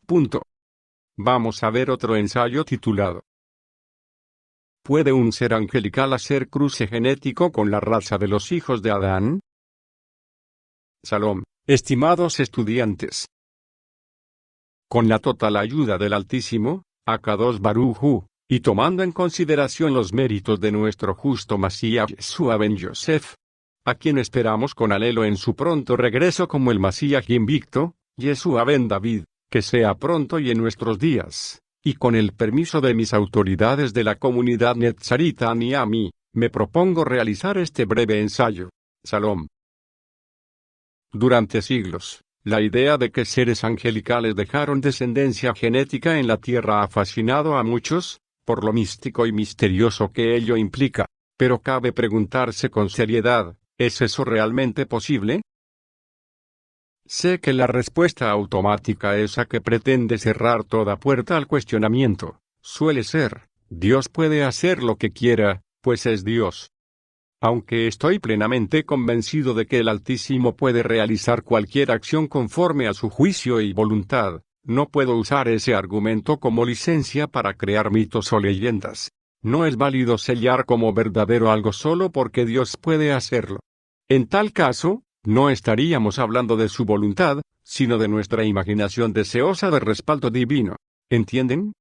Punto. Vamos a ver otro ensayo titulado ¿Puede un ser angelical hacer cruce genético con la raza de los hijos de Adán? Shalom, estimados estudiantes. Con la total ayuda del Altísimo, Akadosh Baruj Hu, y tomando en consideración los méritos de nuestro justo Masías Yeshua ben Yosef, a quien esperamos con anhelo en su pronto regreso como el Masías invicto, Yeshua ben David, que sea pronto y en nuestros días, y con el permiso de mis autoridades de la comunidad Netzarita Miami, me propongo realizar este breve ensayo. Shalom. Durante siglos, la idea de que seres angelicales dejaron descendencia genética en la tierra ha fascinado a muchos, por lo místico y misterioso que ello implica, pero cabe preguntarse con seriedad, ¿es eso realmente posible? Sé que la respuesta automática esa que pretende cerrar toda puerta al cuestionamiento, suele ser, Dios puede hacer lo que quiera, pues es Dios. Aunque estoy plenamente convencido de que el Altísimo puede realizar cualquier acción conforme a su juicio y voluntad, no puedo usar ese argumento como licencia para crear mitos o leyendas. No es válido sellar como verdadero algo solo porque Dios puede hacerlo. En tal caso, no estaríamos hablando de su voluntad, sino de nuestra imaginación deseosa de respaldo divino. ¿Entienden?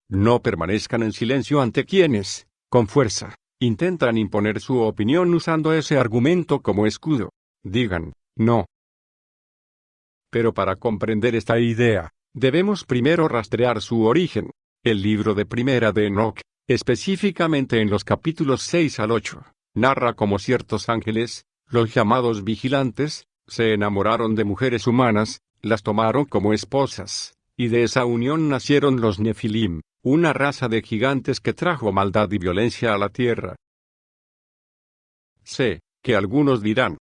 No permanezcan en silencio ante quienes, con fuerza, intentan imponer su opinión usando ese argumento como escudo. Digan, no. Pero para comprender esta idea, debemos primero rastrear su origen. El libro de Primera de Enoc, específicamente en los capítulos 6 al 8, narra cómo ciertos ángeles, los llamados vigilantes, se enamoraron de mujeres humanas, las tomaron como esposas, y de esa unión nacieron los Nefilim, una raza de gigantes que trajo maldad y violencia a la tierra. Sé que algunos dirán.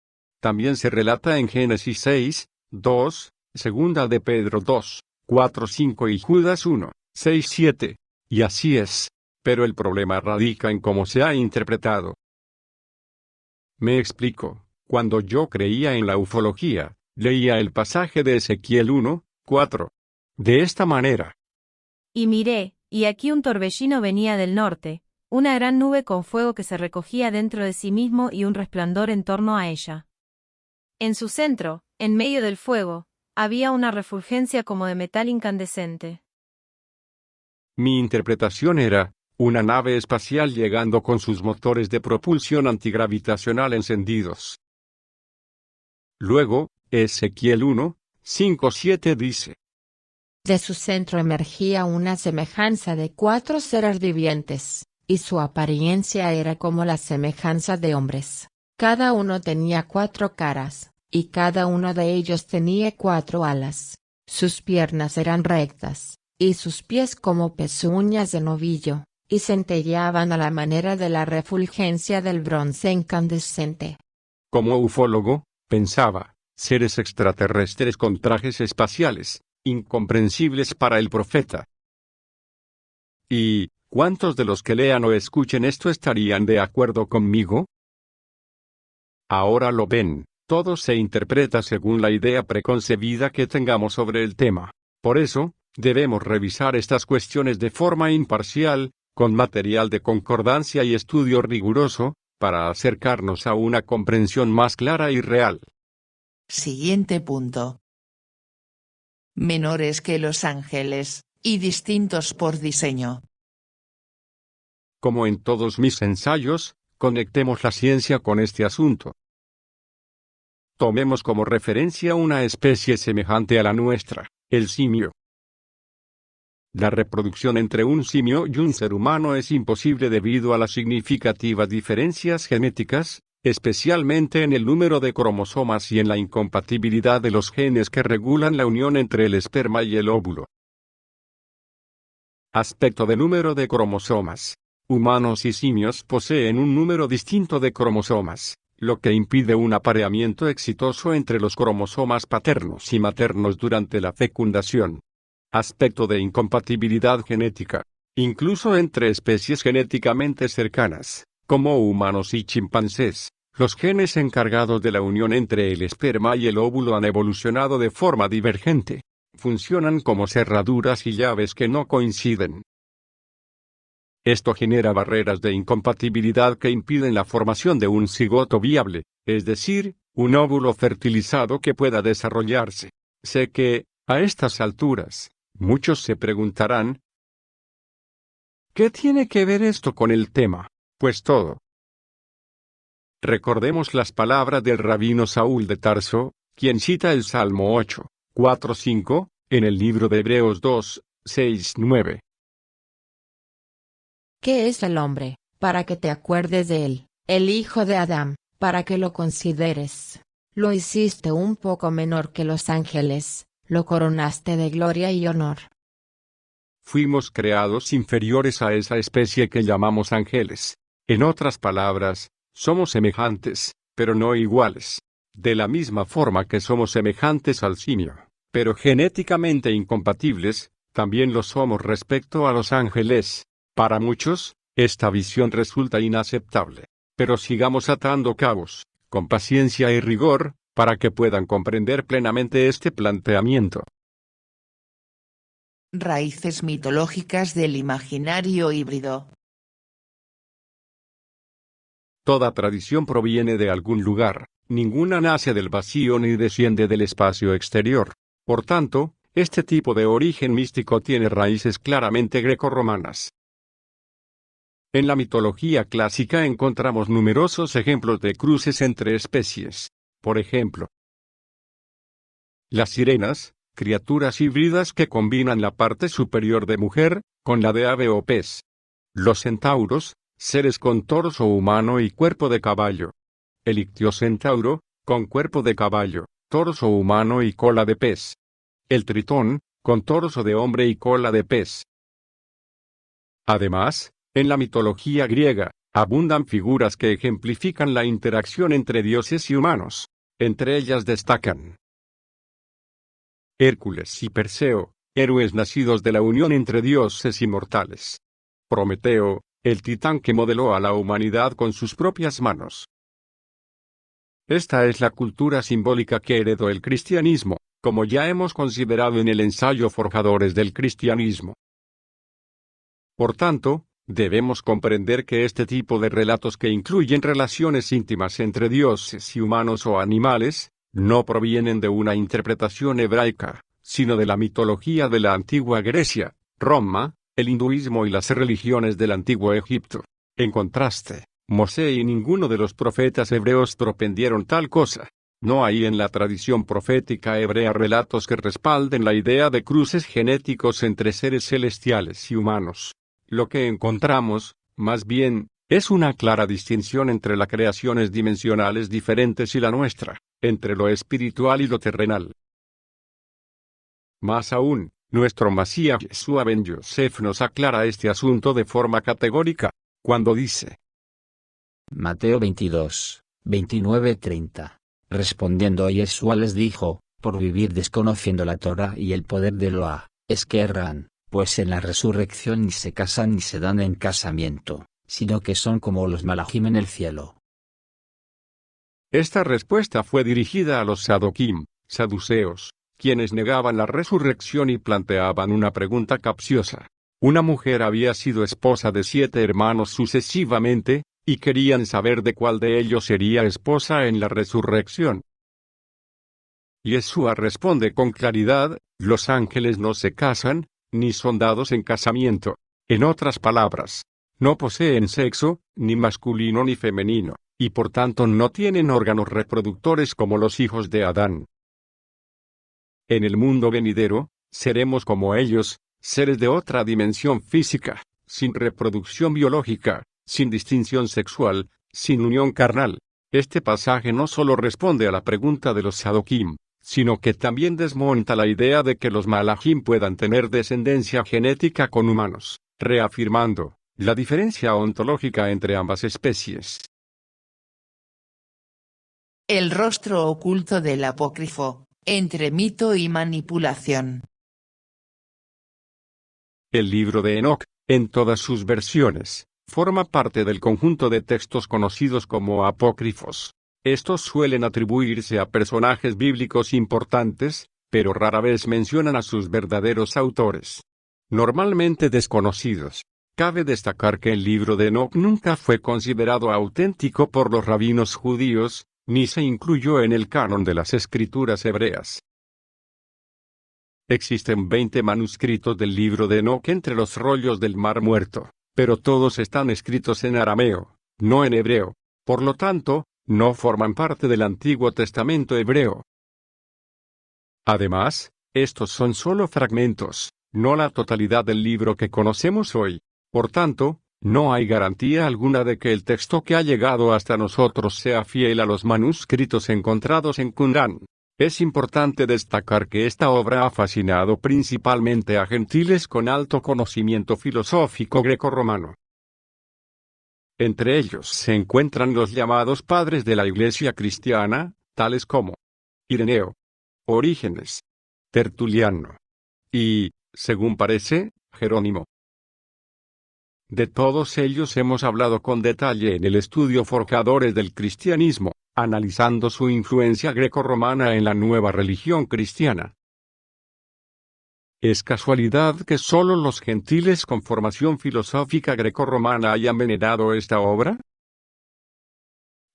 También se relata en Génesis 6, 2, Segunda de Pedro 2, 4, 5 y Judas 1, 6, 7. Y así es. Pero el problema radica en cómo se ha interpretado. Me explico. Cuando yo creía en la ufología, leía el pasaje de Ezequiel 1, 4. De esta manera. Y miré, y aquí un torbellino venía del norte, una gran nube con fuego que se recogía dentro de sí mismo y un resplandor en torno a ella. En su centro, en medio del fuego, había una refulgencia como de metal incandescente. Mi interpretación era, una nave espacial llegando con sus motores de propulsión antigravitacional encendidos. Luego, Ezequiel 1, 5, 7 dice. De su centro emergía una semejanza de 4 seres vivientes, y su apariencia era como la semejanza de hombres. Cada uno tenía 4 caras, y cada uno de ellos tenía 4 alas. Sus piernas eran rectas, y sus pies como pezuñas de novillo, y centelleaban a la manera de la refulgencia del bronce incandescente. Como ufólogo, pensaba, seres extraterrestres con trajes espaciales, incomprensibles para el profeta. ¿Y cuántos de los que lean o escuchen esto estarían de acuerdo conmigo? Ahora lo ven, todo se interpreta según la idea preconcebida que tengamos sobre el tema. Por eso, debemos revisar estas cuestiones de forma imparcial, con material de concordancia y estudio riguroso, para acercarnos a una comprensión más clara y real. Siguiente punto. Menores que los ángeles, y distintos por diseño. Como en todos mis ensayos, conectemos la ciencia con este asunto. Tomemos como referencia una especie semejante a la nuestra, el simio. La reproducción entre un simio y un ser humano es imposible debido a las significativas diferencias genéticas, especialmente en el número de cromosomas y en la incompatibilidad de los genes que regulan la unión entre el esperma y el óvulo. Aspecto de número de cromosomas. Humanos y simios poseen un número distinto de cromosomas, lo que impide un apareamiento exitoso entre los cromosomas paternos y maternos durante la fecundación. Aspecto de incompatibilidad genética. Incluso entre especies genéticamente cercanas, como humanos y chimpancés, los genes encargados de la unión entre el esperma y el óvulo han evolucionado de forma divergente. Funcionan como cerraduras y llaves que no coinciden. Esto genera barreras de incompatibilidad que impiden la formación de un cigoto viable, es decir, un óvulo fertilizado que pueda desarrollarse. Sé que, a estas alturas, muchos se preguntarán, ¿qué tiene que ver esto con el tema? Pues todo. Recordemos las palabras del rabino Saúl de Tarso, quien cita el Salmo 8, 4, 5, en el libro de Hebreos 2, 6, 9. ¿Qué es el hombre, para que te acuerdes de él, el hijo de Adán, para que lo consideres? Lo hiciste un poco menor que los ángeles, lo coronaste de gloria y honor. Fuimos creados inferiores a esa especie que llamamos ángeles. En otras palabras, somos semejantes, pero no iguales. De la misma forma que somos semejantes al simio, pero genéticamente incompatibles, también lo somos respecto a los ángeles. Para muchos, esta visión resulta inaceptable. Pero sigamos atando cabos, con paciencia y rigor, para que puedan comprender plenamente este planteamiento. Raíces mitológicas del imaginario híbrido. Toda tradición proviene de algún lugar, ninguna nace del vacío ni desciende del espacio exterior. Por tanto, este tipo de origen místico tiene raíces claramente grecorromanas. En la mitología clásica encontramos numerosos ejemplos de cruces entre especies. Por ejemplo, las sirenas, criaturas híbridas que combinan la parte superior de mujer con la de ave o pez. Los centauros, seres con torso humano y cuerpo de caballo. El ictiocentauro, con cuerpo de caballo, torso humano y cola de pez. El tritón, con torso de hombre y cola de pez. Además, en la mitología griega, abundan figuras que ejemplifican la interacción entre dioses y humanos. Entre ellas destacan Hércules y Perseo, héroes nacidos de la unión entre dioses y mortales. Prometeo, el titán que modeló a la humanidad con sus propias manos. Esta es la cultura simbólica que heredó el cristianismo, como ya hemos considerado en el ensayo Forjadores del Cristianismo. Por tanto, debemos comprender que este tipo de relatos que incluyen relaciones íntimas entre dioses y humanos o animales, no provienen de una interpretación hebraica, sino de la mitología de la antigua Grecia, Roma, el hinduismo y las religiones del antiguo Egipto. En contraste, Mosé y ninguno de los profetas hebreos propendieron tal cosa. No hay en la tradición profética hebrea relatos que respalden la idea de cruces genéticos entre seres celestiales y humanos. Lo que encontramos, más bien, es una clara distinción entre las creaciones dimensionales diferentes y la nuestra, entre lo espiritual y lo terrenal. Más aún, nuestro Masías Yeshua ben Yosef nos aclara este asunto de forma categórica, cuando dice: Mateo 22, 29-30. Respondiendo Yeshua les dijo, por vivir desconociendo la Torá y el poder de Eloá, es que erran, pues en la resurrección ni se casan ni se dan en casamiento, sino que son como los malajim en el cielo. Esta respuesta fue dirigida a los sadoquim, saduceos, quienes negaban la resurrección y planteaban una pregunta capciosa. Una mujer había sido esposa de 7 hermanos sucesivamente, y querían saber de cuál de ellos sería esposa en la resurrección. Yeshua responde con claridad: los ángeles no se casan, ni son dados en casamiento. En otras palabras, no poseen sexo, ni masculino ni femenino, y por tanto no tienen órganos reproductores como los hijos de Adán. En el mundo venidero, seremos como ellos, seres de otra dimensión física, sin reproducción biológica, sin distinción sexual, sin unión carnal. Este pasaje no solo responde a la pregunta de los sadoquim, sino que también desmonta la idea de que los malajim puedan tener descendencia genética con humanos, reafirmando la diferencia ontológica entre ambas especies. El rostro oculto del apócrifo, entre mito y manipulación. El libro de Enoc, en todas sus versiones, forma parte del conjunto de textos conocidos como apócrifos. Estos suelen atribuirse a personajes bíblicos importantes, pero rara vez mencionan a sus verdaderos autores, normalmente desconocidos. Cabe destacar que el libro de Enoc nunca fue considerado auténtico por los rabinos judíos, ni se incluyó en el canon de las escrituras hebreas. Existen 20 manuscritos del libro de Enoc entre los rollos del Mar Muerto, pero todos están escritos en arameo, no en hebreo. Por lo tanto, no forman parte del Antiguo Testamento hebreo. Además, estos son solo fragmentos, no la totalidad del libro que conocemos hoy. Por tanto, no hay garantía alguna de que el texto que ha llegado hasta nosotros sea fiel a los manuscritos encontrados en Qumrán. Es importante destacar que esta obra ha fascinado principalmente a gentiles con alto conocimiento filosófico grecorromano. Entre ellos se encuentran los llamados padres de la Iglesia cristiana, tales como Ireneo, Orígenes, Tertuliano y, según parece, Jerónimo. De todos ellos hemos hablado con detalle en el estudio Forjadores del Cristianismo, analizando su influencia grecorromana en la nueva religión cristiana. ¿Es casualidad que solo los gentiles con formación filosófica grecorromana hayan venerado esta obra?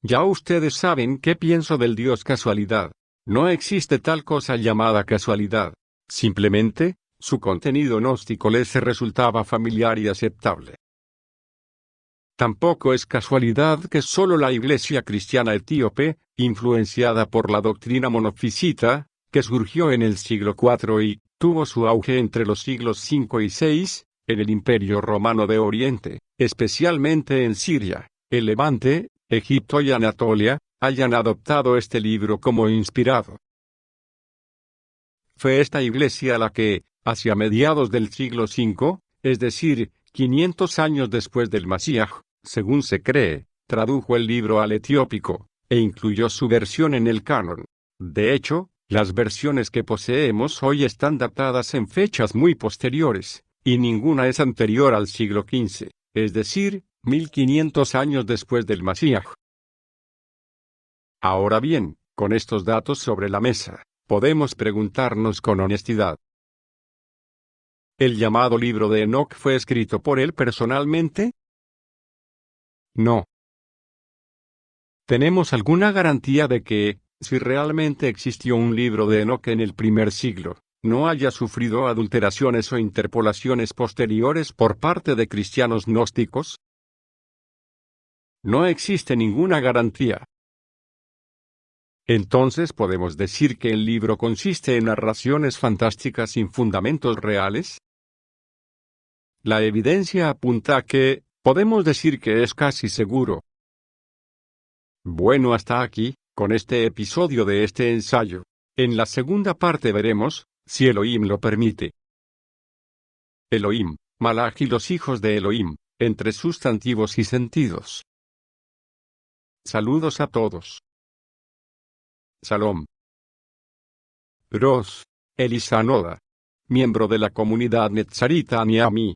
Ya ustedes saben qué pienso del dios casualidad. No existe tal cosa llamada casualidad. Simplemente, su contenido gnóstico les resultaba familiar y aceptable. Tampoco es casualidad que solo la Iglesia cristiana etíope, influenciada por la doctrina monofisita, que surgió en el siglo IV y tuvo su auge entre los siglos V y VI, en el Imperio Romano de Oriente, especialmente en Siria, el Levante, Egipto y Anatolia, hayan adoptado este libro como inspirado. Fue esta iglesia la que, hacia mediados del siglo V, es decir, 500 años después del Masíaj, según se cree, tradujo el libro al etiópico, e incluyó su versión en el canon. De hecho, las versiones que poseemos hoy están datadas en fechas muy posteriores, y ninguna es anterior al siglo XV, es decir, 1500 años después del Masíaj. Ahora bien, con estos datos sobre la mesa, podemos preguntarnos con honestidad: ¿el llamado libro de Enoc fue escrito por él personalmente? No. ¿Tenemos alguna garantía de que, si realmente existió un libro de Enoc en el primer siglo, no haya sufrido adulteraciones o interpolaciones posteriores por parte de cristianos gnósticos? No existe ninguna garantía. Entonces podemos decir que el libro consiste en narraciones fantásticas sin fundamentos reales. La evidencia apunta a que, podemos decir que es casi seguro. Bueno, hasta aquí, con este episodio de este ensayo. En la segunda parte veremos, si Elohim lo permite. Elohim, Malach y los hijos de Elohim, entre sustantivos y sentidos. Saludos a todos. Shalom. Ros, Elisa Noda, miembro de la comunidad Netzarita Miami.